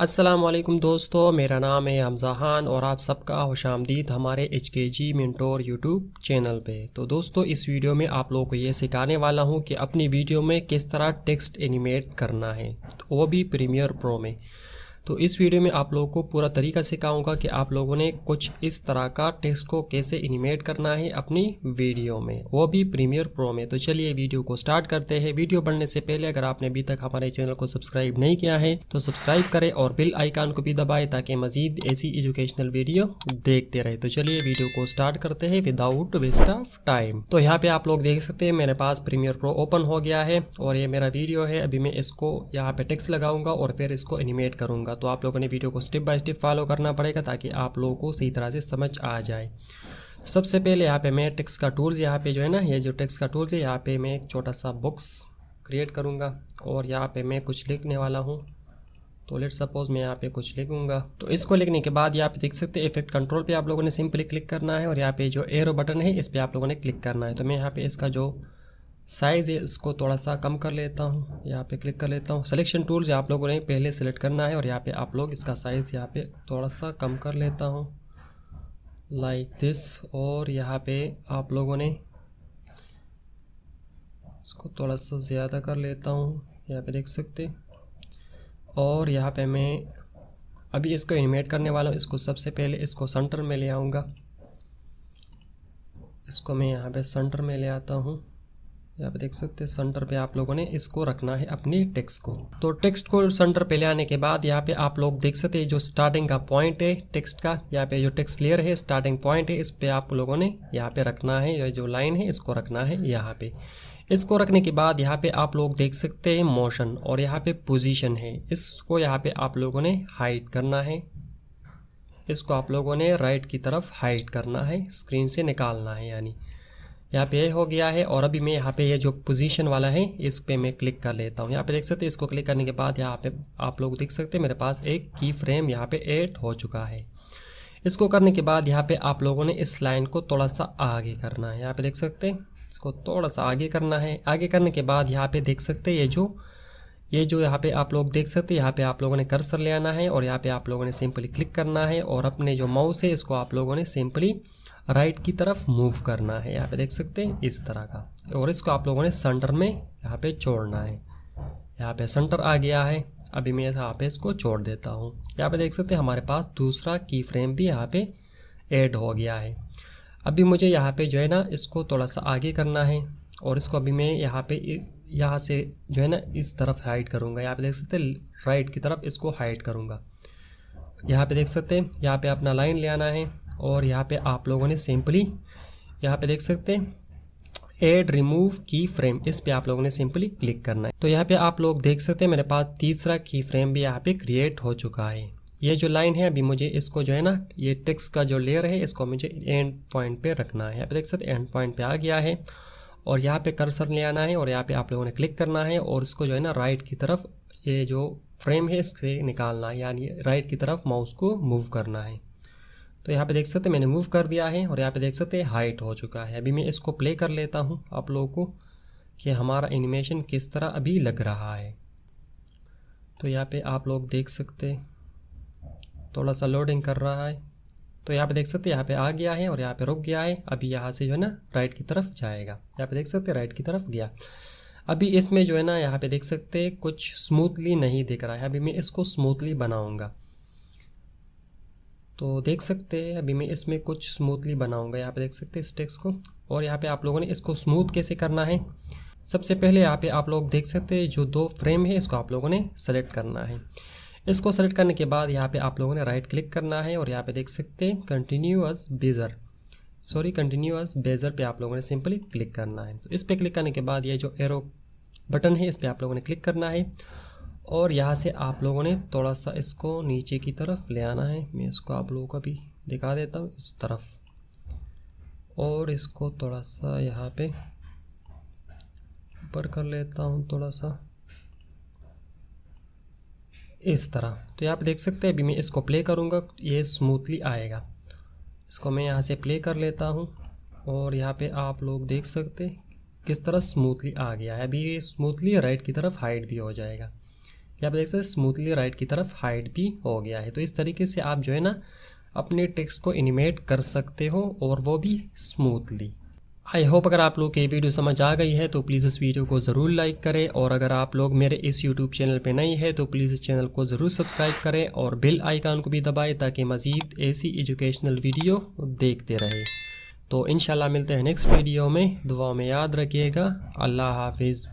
अस्सलामुअलैकुम दोस्तों, मेरा नाम है हमज़ा खान और आप सबका खुशामदीद हमारे HKG मेंटोर यूट्यूब चैनल पे। तो दोस्तों, इस वीडियो में आप लोगों को ये सिखाने वाला हूँ कि अपनी वीडियो में किस तरह टेक्स्ट एनिमेट करना है, तो वो भी प्रीमियर प्रो में। तो इस वीडियो में आप लोगों को पूरा तरीका सिखाऊंगा कि आप लोगों ने कुछ इस तरह का टेक्स्ट को कैसे एनिमेट करना है अपनी वीडियो में, वो भी प्रीमियर प्रो में। तो चलिए वीडियो को स्टार्ट करते हैं। वीडियो बढ़ने से पहले अगर आपने अभी तक हमारे चैनल को सब्सक्राइब नहीं किया है तो सब्सक्राइब करें और बेल आइकन को भी दबाएं ताकि मजीद ऐसी एजुकेशनल वीडियो देखते रहे। तो चलिए वीडियो को स्टार्ट करते हैं विदाउट वेस्ट ऑफ टाइम। तो यहाँ पे आप लोग देख सकते हैं मेरे पास प्रीमियर प्रो ओपन हो गया है और ये मेरा वीडियो है। अभी मैं इसको यहाँ पे टेक्स्ट लगाऊंगा और फिर इसको एनिमेट करूंगा। तो आप लोगों ने वीडियो को स्टेप बाय स्टेप फॉलो करना पड़ेगा ताकि आप लोगों को सही तरह से समझ आ जाए। सबसे पहले यहाँ पे मैं टेक्स्ट का टूल्स, यहाँ पे जो है ना, ये जो टेक्स्ट का टूल्स है, यहाँ पे मैं एक छोटा सा बॉक्स क्रिएट करूँगा और यहाँ पे मैं कुछ लिखने वाला हूँ। तो लेट्स सपोज मैं यहाँ पे कुछ लिखूँगा। तो इसको लिखने के बाद यहाँ पे देख सकते हैं इफेक्ट कंट्रोल पे आप लोगों ने सिंपली क्लिक करना है और यहाँ पे जो एरो बटन है इस पर आप लोगों ने क्लिक करना है। तो मैं यहाँ पे इसका जो साइज़ है इसको थोड़ा सा कम कर लेता हूँ, यहाँ पे क्लिक कर लेता हूँ। सिलेक्शन टूल्स आप लोगों ने पहले सेलेक्ट करना है और यहाँ पे आप लोग इसका साइज़ यहाँ पे थोड़ा सा कम कर लेता हूँ लाइक दिस। और यहाँ पे आप लोगों ने इसको थोड़ा सा ज़्यादा कर लेता हूँ, यहाँ पे देख सकते। और यहाँ पे मैं अभी इसको एनिमेट करने वाला हूँ। इसको सबसे पहले इसको सेंटर में ले आऊँगा। इसको मैं यहाँ पे सेंटर में ले आता हूँ। यहाँ पे देख सकते हैं सेंटर पे आप लोगों ने इसको रखना है अपनी टेक्स्ट को। तो टेक्स्ट को सेंटर पे ले आने के बाद यहाँ पे आप लोग देख सकते हैं जो स्टार्टिंग का पॉइंट है टेक्स्ट का, यहाँ पे जो टेक्स्ट लेयर है स्टार्टिंग पॉइंट है, इस पे आप लोगों ने यहाँ पे रखना है। ये जो लाइन है इसको रखना है यहाँ पे। इसको रखने के बाद यहाँ पे आप लोग देख सकते हैं मोशन और यहाँ पे पोजीशन है, इसको यहाँ पे आप लोगों ने हाइड करना है। इसको आप लोगों ने राइट की तरफ हाइड करना है, स्क्रीन से निकालना है। यानी यहाँ पे हो गया है। और अभी मैं यहाँ पे ये जो पोजीशन वाला है इस पे मैं क्लिक कर लेता हूँ। यहाँ पे देख सकते हैं इसको क्लिक करने के बाद यहाँ पे आप लोग देख सकते हैं मेरे पास एक की फ्रेम यहाँ पे ऐड हो चुका है। इसको करने के बाद यहाँ पे आप लोगों ने इस लाइन को थोड़ा सा आगे करना है। यहाँ पे देख सकते हैं इसको थोड़ा सा आगे करना है। आगे करने के बाद यहाँ पे देख सकते हैं ये जो यहाँ पे आप लोग देख सकते हैं, यहाँ पे आप लोगों ने कर्सर ले आना है और यहाँ पे आप लोगों ने सिंपली क्लिक करना है और अपने जो माउस है इसको आप लोगों ने सिंपली राइट की तरफ मूव करना है। यहाँ पे देख सकते हैं इस तरह का, और इसको आप लोगों ने सेंटर में यहाँ पे छोड़ना है। यहाँ पे सेंटर आ गया है। अभी मैं यहाँ पे इसको छोड़ देता हूँ। यहाँ पे देख सकते हैं हमारे पास दूसरा की फ्रेम भी यहाँ पे ऐड हो गया है। अभी मुझे यहाँ पे जो है ना इसको थोड़ा सा आगे करना है और इसको अभी मैं यहाँ से जो है ना इस तरफ हाइड करूँगा। यहाँ पे देख सकते हैं राइट की तरफ इसको हाइड करूँगा। यहाँ पे देख सकते हैं यहाँ पे अपना लाइन ले आना है और यहाँ पे आप लोगों ने सिंपली यहाँ पे देख सकते हैं ऐड रिमूव की फ्रेम, इस पे आप लोगों ने सिंपली क्लिक करना है। तो यहाँ पे आप लोग देख सकते हैं मेरे पास तीसरा की फ्रेम भी यहाँ पे क्रिएट हो चुका है। ये जो लाइन है अभी मुझे इसको जो है ना ये टेक्स्ट का जो लेयर है इसको मुझे एंड पॉइंट पे रखना है। यहाँ पे देख सकते हैं एंड पॉइंट पे आ गया है और यहाँ पे कर्सर ले आना है और यहाँ पे आप लोगों ने क्लिक करना है और इसको जो है ना राइट की तरफ ये जो फ्रेम है इससे निकालना है, यानी राइट की तरफ माउस को मूव करना है। तो यहाँ पे देख सकते हैं मैंने मूव कर दिया है और यहाँ पे देख सकते हैं हाइट हो चुका है। अभी मैं इसको प्ले कर लेता हूँ आप लोगों को कि हमारा एनिमेशन किस तरह अभी लग रहा है। तो यहाँ पे आप लोग देख सकते हैं थोड़ा सा लोडिंग कर रहा है। तो यहाँ पे देख सकते हैं यहाँ पे आ गया है और यहाँ पे रुक गया है। अभी यहाँ से जो है ना राइट की तरफ जाएगा। यहाँ पे देख सकते हैं राइट की तरफ गया। अभी इसमें जो है ना यहाँ पे देख सकते हैं कुछ स्मूथली नहीं दिख रहा है। अभी मैं इसको स्मूथली बनाऊँगा। तो देख सकते हैं अभी मैं इसमें कुछ स्मूथली बनाऊंगा। यहाँ पे देख सकते हैं इस टेक्स्ट को। और यहाँ पे आप लोगों ने इसको स्मूथ कैसे करना है, सबसे पहले यहाँ पे आप लोग देख सकते हैं जो दो फ्रेम है इसको आप लोगों ने सेलेक्ट करना है। इसको सेलेक्ट करने के बाद यहाँ पे आप लोगों ने राइट क्लिक करना है और यहाँ पे देख सकते हैं कंटिन्यूअस बेजर पे आप लोगों ने सिंपली क्लिक करना है। तो इस पर क्लिक करने के बाद ये जो एरो बटन है इस पर आप लोगों ने क्लिक करना है और यहाँ से आप लोगों ने थोड़ा सा इसको नीचे की तरफ ले आना है। मैं इसको आप लोगों को भी दिखा देता हूँ इस तरफ, और इसको थोड़ा सा यहाँ पे ऊपर कर लेता हूँ थोड़ा सा इस तरह। तो यहाँ पे देख सकते हैं अभी मैं इसको प्ले करूँगा ये स्मूथली आएगा। इसको मैं यहाँ से प्ले कर लेता हूँ और यहाँ पे आप लोग देख सकते हैं किस तरह स्मूथली आ गया है। अभी ये स्मूथली राइट की तरफ हाइड भी हो जाएगा। यहाँ पे देख सकते हैं स्मूथली राइट की तरफ हाइड भी हो गया है। तो इस तरीके से आप जो है ना अपने टेक्स्ट को एनिमेट कर सकते हो और वो भी स्मूथली। आई होप अगर आप लोग को ये वीडियो समझ आ गई है तो प्लीज़ इस वीडियो को ज़रूर लाइक करें, और अगर आप लोग मेरे इस यूट्यूब चैनल पे नए हैं तो प्लीज़ इस चैनल को ज़रूर सब्सक्राइब करें और बेल आइकन को भी दबाएं ताकि मज़ीद ऐसी एजुकेशनल वीडियो देखते रहें। तो इंशाल्लाह मिलते हैं नेक्स्ट वीडियो में। दुआ में याद रखिएगा। अल्लाह हाफिज़।